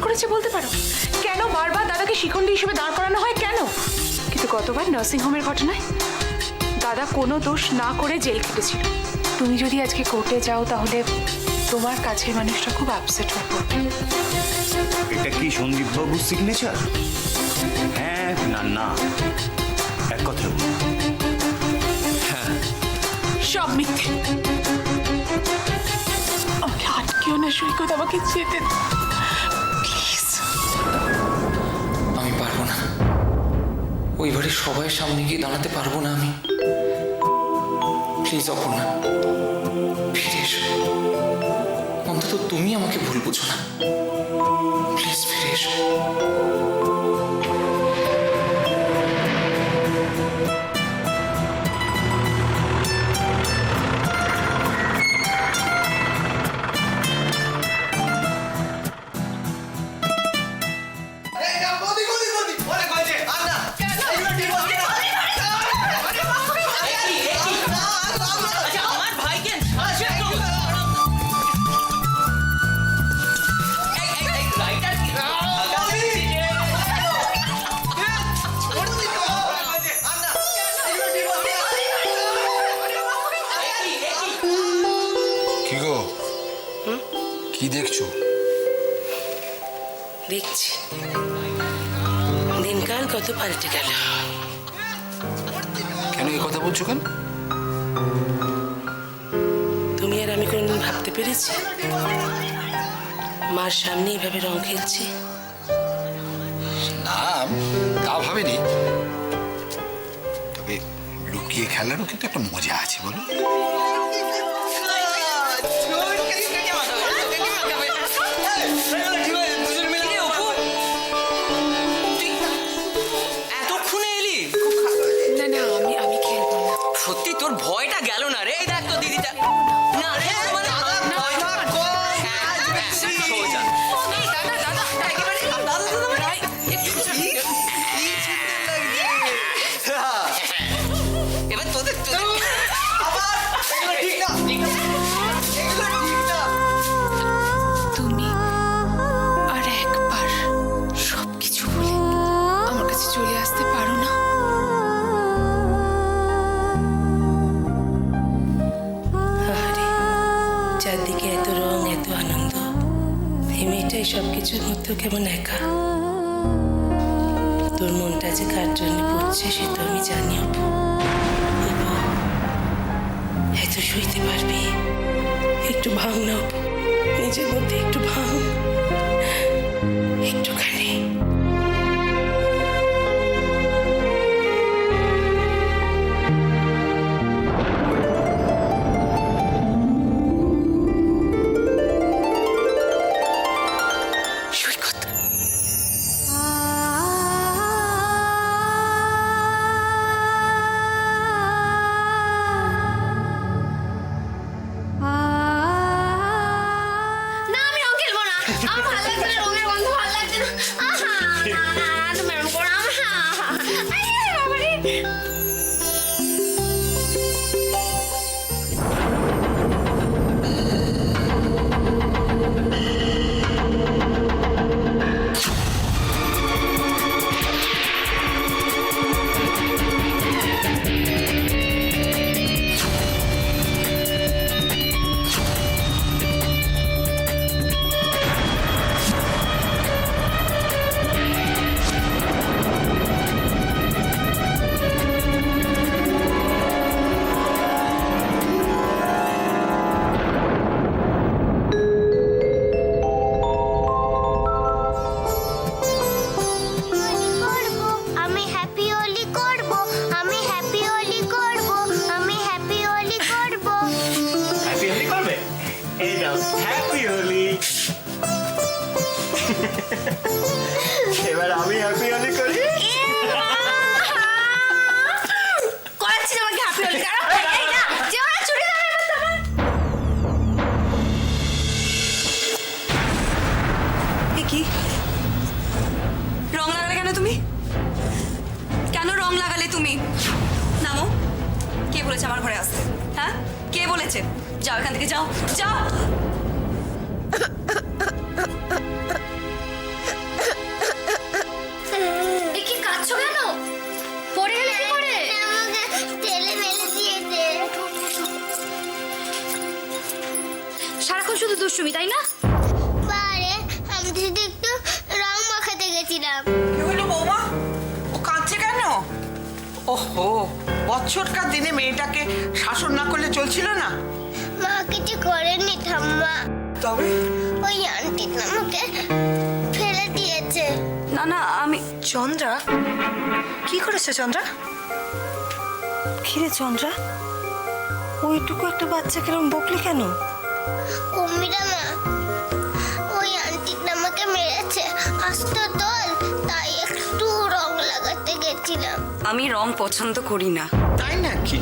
করেছে বলতে পারো? কেন বারবার দাদাকে শিখণ্ডী হিসেবে দাঁড় করানো হয় কেন? কিন্তু গতবার নার্সিংহোমের ঘটনায় দাদা কোনো দোষ না করে জেল খেটেছিল। তুমি যদি আজকে কোর্টে যাও তাহলে তোমার কাছের মানুষটা খুব আপসেট হয়ে পড়বে। এটা কি সন্দীপ বাবুর সিগনেচার? হ্যাঁ না না, এক কথা বলুন। সব মিথ্যে। আমাকে আটকেও না সৈকত, আমাকে যেতে প্লিজ। আমি পারবো না, ওই বাড়ির সবাই সামনে গিয়ে দাঁড়াতে পারবো না আমি। প্লিজ অপর্ণা, ফিরে এসো। অন্তত তুমি আমাকে ভুল বুঝো না। প্লিজ ফিরে এসো। কি গো, কি দেখছো? দেখছি দিনকাল কত পাল্টে গেল। কেন এই কথা বলছো কেন? তুমি আর আমি কোনদিন ভাবতে পেরেছি মার সামনে এইভাবে রং খেলছি? না, তা ভাবিনি। তবে লুকিয়ে খেলারও কিন্তু একটা মজা আছে, বলো? এতক্ষণে এলি? না না, আমি খেলবো না। সত্যি তোর ভয়টা গেল না রে? এই দেখ তো দিদিটা। না রে, মানে সোজা। এবার তোদের তুমি আর একবার সবকিছু বলে আমার কাছে চলে আসতে পারো না? আরে চারদিকে এত রং, এত আনন্দ, এই মেয়েটাই সবকিছুর মধ্যেও কেমন একা। তোর মনটা যে কার জন্য পড়ছে সে তো আমি জানি। অপু, এত সইতে পারবি? একটু ভাঙ না অপু, নিজের মধ্যে একটু ভাঙ, একটুখানি। সৈকত, না আমি রং খেলবো না, আমার ভালো লাগছে না, রঙের গন্ধ ভালো লাগছে না। আহা না না তুমি এরকম করো না। আরে বাবারে, আমি হ্যাপি হোলি করব, আমি হ্যাপি হোলি করব, আমি হ্যাপি হোলি করব। হ্যাপি হোলি করবে? এই নাও হ্যাপি হোলি। এবার আমি হ্যাপি হোলি করি। করাচ্ছি তোমাকে হ্যাপি হোলি। এই না যে ওরা চুরি করে এবার তোমার। কি রং লাগালে কেন তুমি? কেন রং লাগালে তুমি? নামো। কে বলেছে আমার ঘরে আসতে? হ্যাঁ, কে বলেছে? যাও এখান থেকে, যাও যাও। সারাক্ষণ শুধু দুষ্টুমি, তাই না? বারে আমি শুধু একটু রং মাখাতে গেছিলাম। কি হলো বৌমা? ও কাঁদছে কেন? ওহো, বছরকার দিনে মেয়েটাকে শাসন না করলে চলছিল না। মা কিছু করেনি ঠাম্মা, তবে ওই আন্টিটা আমাকে ফেলে দিয়েছে। না না, আমি চন্দ্রা, কি করেছে চন্দ্রা? কিরে চন্দ্রা, ওইটুকু একটা বাচ্চাকে এরকম বকলি কেন? কুমিরা মা, ওই আন্টিটা আমাকে মেরেছে, আস্ত দল, তাই একটু রং লাগাতে গেছিলাম। আমি রং পছন্দ করি না। তাই নাকি?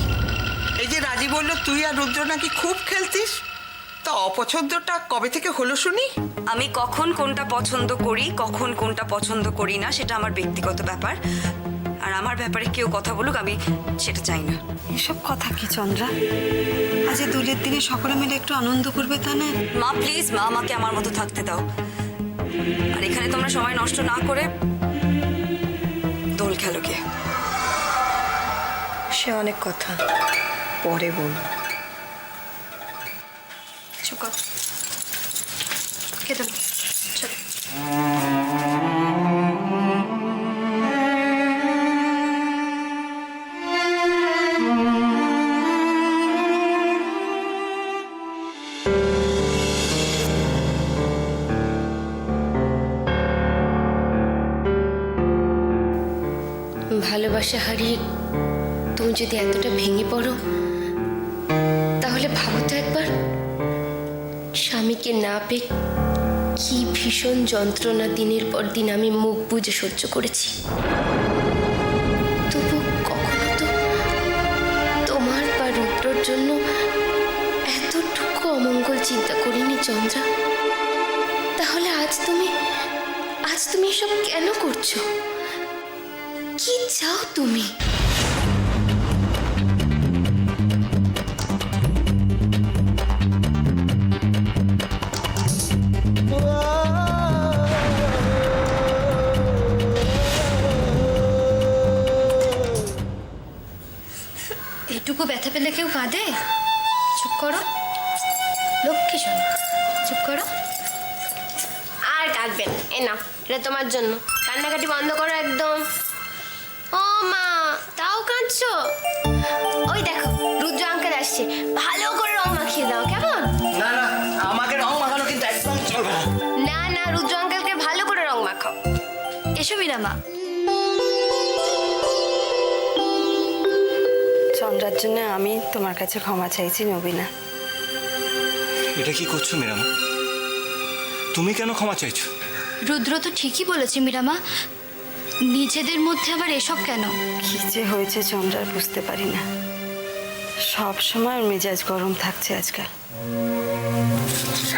এই যে রাজি বললো তুই আর রুদ্র নাকি খুব খেলতিস, তা অপছন্দটা কবে থেকে হলো শুনি? আমি কখন কোনটা পছন্দ করি, কখন কোনটা পছন্দ করি না, সেটা আমার ব্যক্তিগত ব্যাপার। আর আমার ব্যাপারে কেউ কথা বলুক, আমি সেটা চাই না। এসব কথা কি চন্দ্রা? আজ এই দোলের দিনে সকলে মিলে একটু আনন্দ করবে, তা না? মা প্লিজ, মা আমাকে আমার মতো থাকতে দাও। আর এখানে তোমরা সময় নষ্ট না করে দোল খেলো কে। সে অনেক কথা, পরে বল। চুপ কর, খেতে বল। চল। ভালোবাসা হারিয়ে তুমি যদি এতটা ভেঙে পড়ো, তাহলে ভাবো তো একবার, স্বামীকে না পেয়ে কি ভীষণ যন্ত্রণা দিনের পর দিন আমি মুখ বুজে সহ্য করেছি। তবু কখনো তো তোমার বা রুদ্রর জন্য এতটুকু অমঙ্গল চিন্তা করিনি চন্দ্রা। তাহলে আজ তুমি এসব কেন করছো? কি চাও তুমি? এটুকু ব্যথা পেলে কেউ কাঁদে? চুপ করো লক্ষ্মী শোনো, চুপ করো। আর কাঁদবেন, এ না, এটা তোমার জন্য। কান্নাকাটি বন্ধ করো একদম। ও মা, তাও কাঁদছো? ওই দেখো রুদ্র আঙ্কেল আসছে, ভালো করে রং মাখিয়ে দাও, কেমন? না না, আমাকে রং মাখানো কিন্তু একদম চলবে না। না না, রুদ্র আঙ্কেলকে ভালো করে রং মাখাও। এসো মীরা মা। চন্দ্রার জন্য আমি তোমার কাছে ক্ষমা চাইছি নবীনা। এটা কি করছো মিরামা? তুমি কেন ক্ষমা চাইছো? রুদ্র তো ঠিকই বলেছে মীরামা, নিজেদের মধ্যে আবার এসব কেন? কি যে হয়েছে চন্দ্রার বুঝতে পারি না, সব সময় ওর মেজাজ গরম থাকছে আজকাল।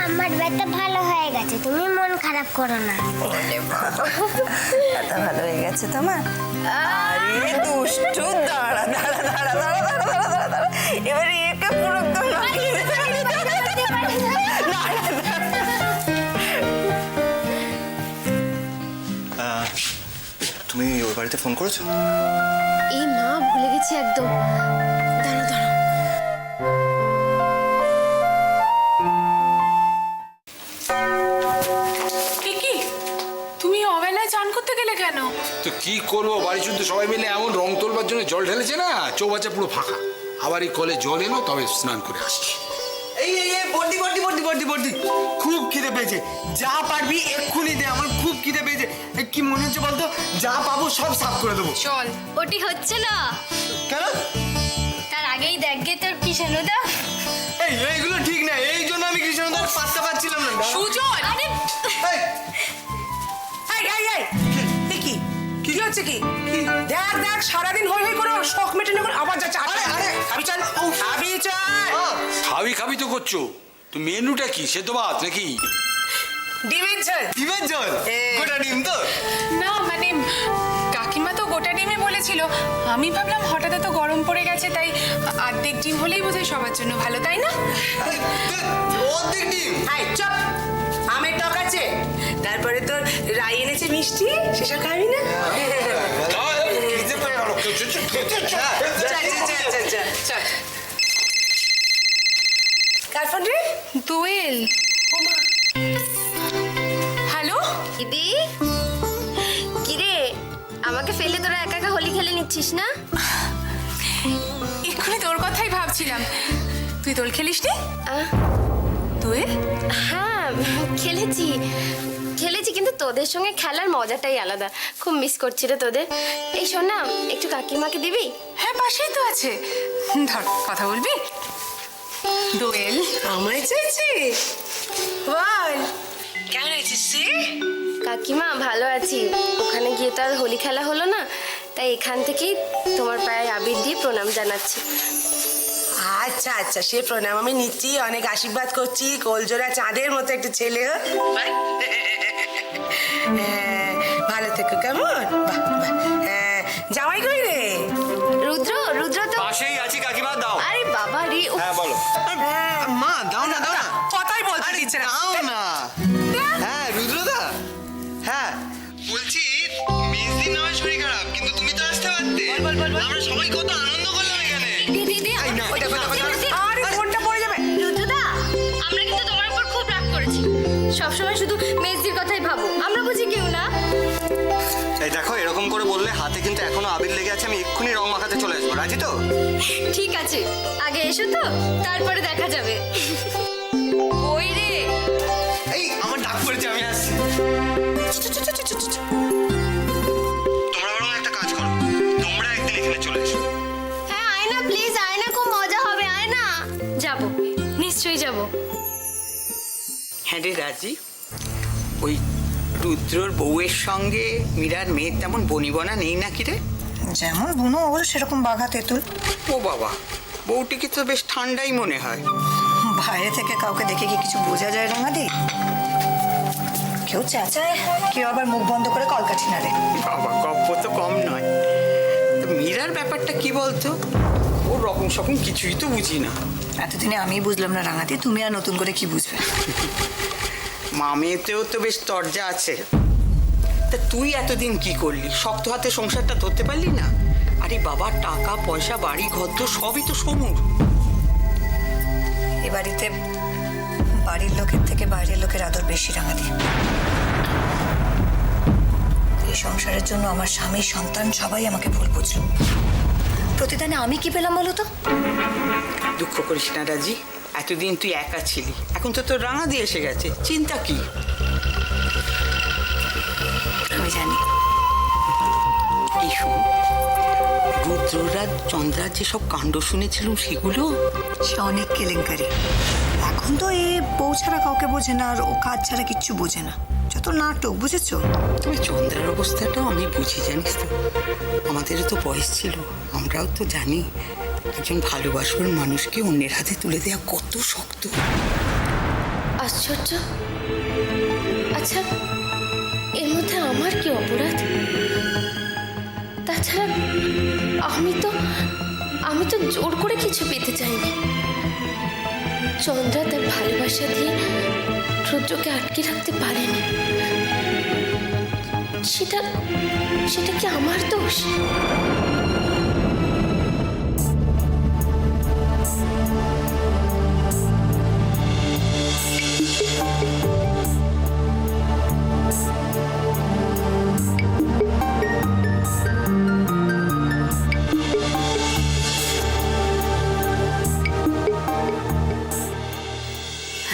আমার ব্যথা ভালো হয়ে গেছে, তুমি মন খারাপ করো না। এত ভালো হয়ে গেছে তোমার? আরে দুষ্টু, দাঁড়া দাঁড়া দাঁড়া দাঁড়া দাঁড়া দাঁড়া দাঁড়া দাঁড়া, এবারে একে পুরো একদম লাগিয়ে দে। তুমি ওই বাড়িতে ফোন করেছো? এই মা, ভুলে গেছি একদম। দাঁড়া দাঁড়া, কি তুমি অবেলায় চান করতে গেলে কেন? তো কি করবো, বাড়ি শুদ্ধ সবাই মিলে এমন রং তোলবার জন্য জল ঢেলেছে না, চৌবাচ্চা পুরো ফাঁকা। আবার এই কলে জল এলো, তবে স্নান করে আসছি। এই এই এই, বড্ডি বড্ডি বড্ডি বড্ডি বড্ডি, খুব খিদে পেয়েছে। যা পারবি এক্ষুনি দে, আমার খুব খিদে পেয়েছে। এই কি মনে হচ্ছে বলতো, যা পাবো সব সাফ করে দেবো। চল। ওটি হচ্ছে না, কেন? তার আগেই দেখগে তোর কি শানুদা। এই এইগুলো ঠিক না, এই জন্য আমি কৃষ্ণদার পাত্তা পাচ্ছিলাম না। সুজন! আরে এই, এই এই এই, এ কি কি হচ্ছে? কি দেখ দেখ, সারাদিন হই হই করে ওর শখ মেটে নেবে, আবার যাচ্ছে। আরে, আরে, খাবি চল, খাবি চল। খাবি খাবি তো করছো, তো মেনুটা কি, সেদ্ধ ভাত নাকি? ডিমের ঝোল। ডিমের জল, গোটা ডিম তো? না মানে কাকিমা তো গোটা ডিমই বলেছিল, আমি ভাবলাম হঠাৎ এত গরম পড়ে গেছে, তাই অর্ধেক ডিম হলেই বোধহয় সবার জন্য ভালো, তাই না? অর্ধেক ডিম? এই চপ, আমের টক আছে, তারপরে তোর রাই এনেছে মিষ্টি, সেসব খাবি না? খিদে পেয়ে গেল। চল চল চল চল চল চল। কার ফোন রে? দোয়েল, হ্যালো। দিদি, কিরে আমাকে ফেলে তোরা একা একা হোলি খেলে নিচ্ছিস না? এক্ষুনি তোর কথাই ভাবছিলাম। তুই দোল খেলিস নি? আহ, দোয়েল, হ্যাঁ খেলেছি খেলেছি, কিন্তু তোদের সঙ্গে খেলার মজাটাই আলাদা। খুব মিস করছি রে তোদের। এই শোন না, একটু কাকিমাকে দিবি? হ্যাঁ পাশেই তো আছে, ধর কথা বলবি। দোয়েল, আমায় চেয়েছি বল, কেমন আছিস রে? কাকিমা ভালো আছি। ওখানে গিয়ে তো আর হোলি খেলা হলো না, তাই এখান থেকেই তোমার পায়ে আবির দিয়ে প্রণাম জানাচ্ছি। আচ্ছা আচ্ছা, সে প্রণাম আমি নিচ্ছি, অনেক আশীর্বাদ করছি। কোলজোড়া চাঁদের মতো একটা ছেলে হোক। হ্যাঁ, ভালো থেকো, কেমন? বাহ বাহ। হ্যাঁ, জামাই কই রে? রুদ্র, রুদ্র তো পাশেই আছি কাকিমা, দাও। আরে বাবা রে, উফ, হ্যাঁ বলো। মা দাও না দাও না, কথাই বলতে দিচ্ছে না। দাও না। হ্যাঁ রুদ্রদা, হ্যাঁ বলছি মেজদিন নয় শরীর খারাপ, কিন্তু তুমি তো আসতে পারতে। আমরা সবাই কত আনন্দ করলাম এখানে। দিদি, না, আরে ফোনটা পড়ে যাবে। রুদ্রদা, আমরা কিন্তু তোমার উপর খুব রাগ করেছি। সবসময় শুধু মেজদির কথাই ভাবো, আমরা বুঝি কেউ না। এই দেখো, এরকম করে বললে হাতে কিন্তু এখনো আবির লেগে আছে। আমি এক্ষুনি রং মাখাতে চলে আসবো, রাজি তো? ঠিক আছে, আগে এসো তো, তারপরে দেখা যাবে। ওই রে, এই আমার ডাক পড়েছে, আমি আসছি। তোমরা বরং একটা কাজ করো, তোমরা একদিন এখানে চলে এসো। হ্যাঁ আয় না প্লিজ, আয় না, খুব মজা হবে, আয় না। যাবো, নিশ্চয়ই যাবো। হ্যাঁ রে রাজি, ওই রুদ্রর বউয়ের সঙ্গে মীরার মেয়ের তেমন বনিবনা নেই নাকি রে? যেমন বুনো ওর সেরকম বাঘা তেঁতুল। ও বাবা, বউটিকে তো বেশ ঠান্ডাই মনে হয়। বাইরে থেকে কাউকে দেখে কি কিছু বোঝা যায় রাঙাদি? কেউ চেঁচায়, কেউ আবার মুখ বন্ধ করে কলকাঠি নাড়ে। বাবা, গপ্প তো কম নয়। তো মীরার ব্যাপারটা কি বলতো? ওর রকম সকম কিছুই তো বুঝি না। এতদিনে আমি বুঝলাম না রাঙাদি, তুমি আর নতুন করে কি বুঝবে? মামেতেও তো বেশ তরজা আছে। তা তুই এতদিন কি করলি? শক্ত হাতে সংসারটা ধরতে পারলি না? আরে বাবা, টাকা পয়সা বাড়ি ঘর তো সবই তো সমুর। এ বাড়িতে বাড়ির লোকের থেকে বাইরের লোকের আদর বেশি রাঙাদি। এই সংসারের জন্য আমার স্বামী, সন্তান সবাই আমাকে ভুল বুঝলো। প্রতিদানে আমি কি পেলাম বলো তো? দুঃখ করিস না রাজি, এতদিন তুই একা ছিলি, এখন তো তোর রাঙা দিয়ে এসে গেছে, চিন্তা কি? আমি জানি। এই শোন, রুদ্ররাজ চন্দ্রার যেসব কাণ্ড শুনেছিলাম সেগুলো সে অনেক কেলেঙ্কারি। এখন তো এ বউ ছাড়া কাউকে বোঝে না, আর ও কাজ ছাড়া কিচ্ছু বোঝে না। যত নাটক, বুঝেছো? তবে চন্দ্রার অবস্থাটাও আমি বুঝি, জানিস তো। আমাদেরও তো বয়স ছিল, আমরাও তো জানি একজন ভালোবাসার মানুষকে অন্যের হাতে তুলে দেওয়া কত শক্ত। আশ্চর্য। আচ্ছা, এর মধ্যে আমার কি অপরাধ? তাছাড়া আমি তো জোর করে কিছু পেতে চাইনি। চন্দ্রা তার ভালোবাসা দিয়ে রুদ্রকে আটকে রাখতে পারেনি। সেটা কি আমার দোষ?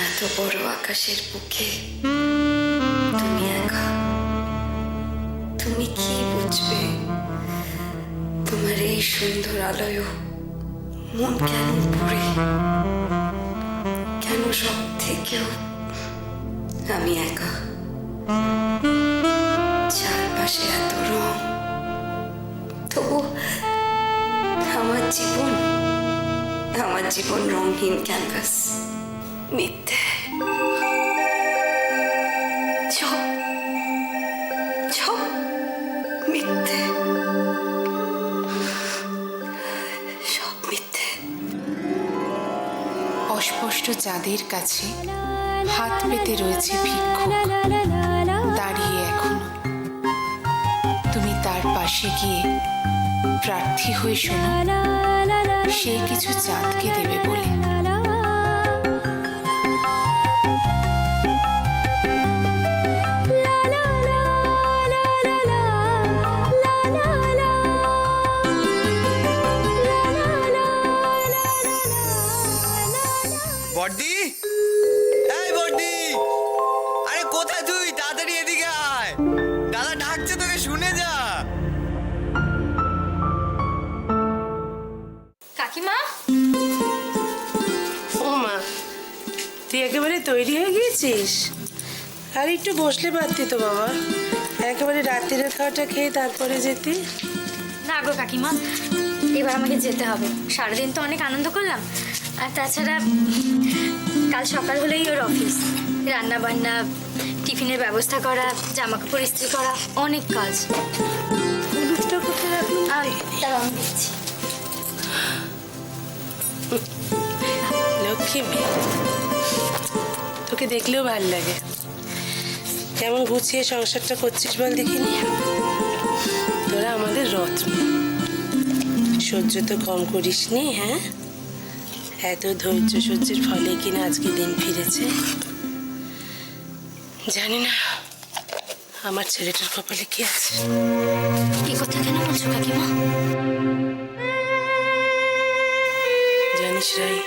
এত বড় আকাশের বুকে তুমি একা, তুমি কি বুঝবে? তোমার এই সুন্দর আলোয় মন কেন পড়ে, কেন সব থেকেও আমি একা। চারপাশে এত রং, তবু আমার জীবন রঙহীন ক্যানভাস, মিথ্যে। সব মিথ্যে, সব মিথ্যে। অস্পষ্ট চাঁদের কাছে হাত পেতে রয়েছে ভিক্ষুক, দাঁড়িয়ে এখনো। তুমি তার পাশে গিয়ে প্রার্থী হয়ে শোনো, সে কিছু চাঁদকে দেবে বলে। বড়দি, এই বড়দি, আরে কোথায় তুই? তাড়াতাড়ি এদিকে আয়, দাদা ডাকছে তোকে, শুনে যা। কাকিমা, ও মা, তুই একেবারে তৈরি হয়ে গিয়েছিস? আর একটু বসলে পারতি তো বাবা, একেবারে রাত্রিরের খাওয়াটা খেয়ে তারপরে যেতি। না গো কাকিমা, এবার আমাকে যেতে হবে। সারাদিন তো অনেক আনন্দ করলাম, আর তাছাড়া কাল সকাল হলেই ওর অফিস, রান্না বান্না, টিফিনের ব্যবস্থা করা, জামা কাপড় ইস্ত্রি করা, অনেক কাজ। হলুদটা কোথায় রাখলাম? দাঁড়াও, আমি দিচ্ছি। লক্ষ্মী মেয়ে, তোকে দেখলেও ভাল লাগে। কেমন গুছিয়ে সংসারটা করছিস বল দেখিনি। তোরা আমাদের রত্ন, সহ্য তো কম করিস নি। হ্যাঁ, এত ধৈর্য সহ্যের ফলে কিনা আজকে দিন ফিরেছে। জানি না আমার ছেলেটার কপালে কি আছে। এই কথা কেন বলছো কাকিমা? জানিস রাই,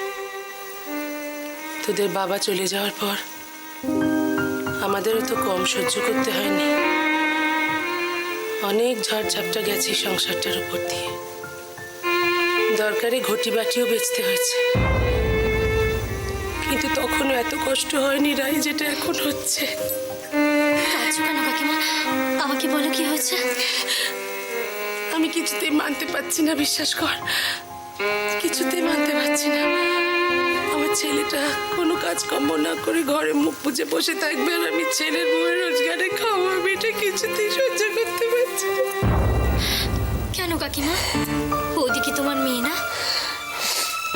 তোদের বাবা চলে যাওয়ার পর আমাদেরও তো কম সহ্য করতে হয়নি। অনেক ঝড়ঝাপটা গেছে সংসারটার উপর দিয়ে, দরকারে ঘটি বাটিও বেচতে হয়েছে, কিন্তু তখনও এত কষ্ট হয়নি রাই যেটা এখন হচ্ছে। কাঁদছো কেন কাকিমা? আমাকে বলো কি হয়েছে। আমি কিছুতেই মানতে পারছি না, বিশ্বাস কর, কিছুতেই মানতে পারছি না। আমার ছেলেটা কোনো কাজকর্ম না করে ঘরে মুখ বুজে বসে থাকবে, আর আমি ছেলের বউয়ের রোজগারে খাওয়া, আমি এটা কিছুতেই সহ্য করতে পারছি না। কেন কাকিমা? বৌদি কি তোমার মেয়ে না?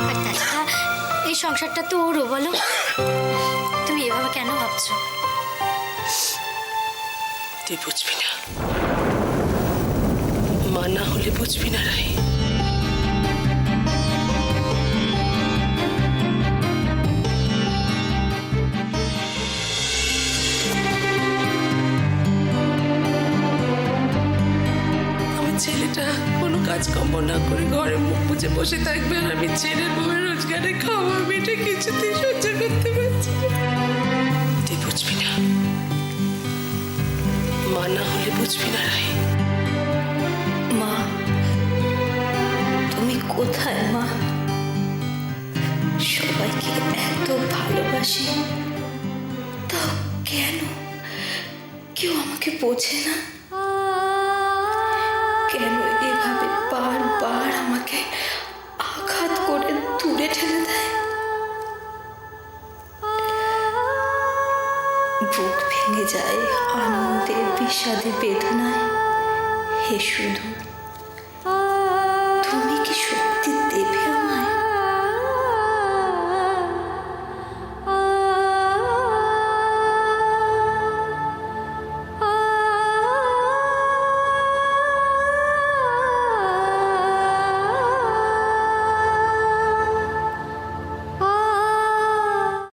আর তাছাড়া এই সংসারটা তো ওরও, বলো। তুমি এভাবে কেন ভাবছো? তুই বুঝবি না, মা না হলে বুঝবি না রাই। ছেলেটা কোনো কাজকর্ম না করে ঘরে মুখ বুজে বসে থাকবে, আর আমি ছেলের বউয়ের রোজগারে খাওয়া, আমি এটা কিছুতেই সহ্য করতে পারছি না। তুই বুঝবি না, মা না হলে বুঝবি না রাই। মা, তুমি কোথায় মা? সবাইকে এত ভালোবাসি, তাও কেন কেউ আমাকে বোঝে না? কেন এভাবে বারবার আমাকে আঘাত করে দূরে ঠেলে দেয়? বুক ভেঙে যায় আনন্দে, বিষাদে, বেদনায়। হে শুধু তুমি কি সত্যি দেবে আমার?